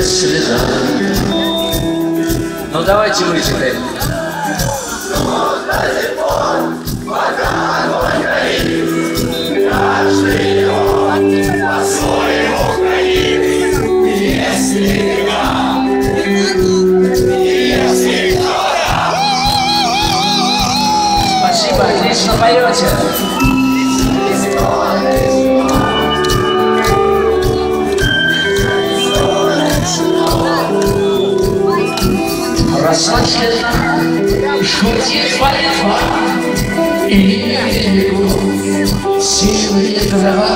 без следа. Ну давайте вы теперь. Каждый лед по-своему хранит. Если кто-то. Спасибо, отлично поете. Расслаблена, шутит молитва, и силы трава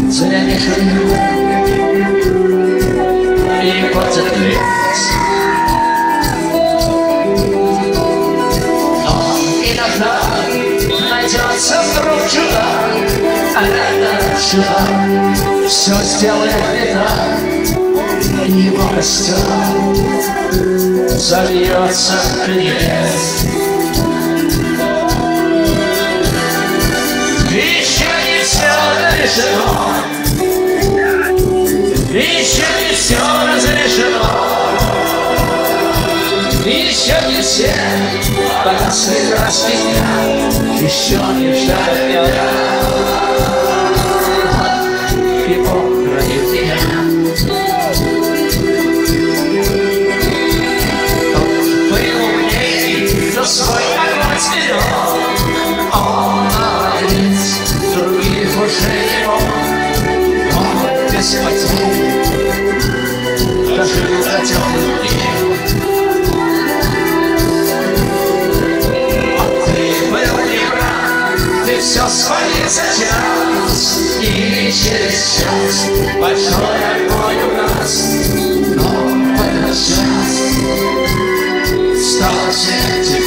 зря не шумит, и поцепляется. Но иногда найдется вдруг чудак, а это чудак все сделает не так, и его костер зальется крест. Еще не все разрешено, еще не все разрешено, еще не все богатства распятия, еще не ждали меня, и Бог хранит меня. Свой огонь сберет, он молодец, других уже не мог, он без потерь дожил до темных дней. А ты был не прав, ты все свалил за час, и через час большой огонь у нас, но в этот час стало смертью.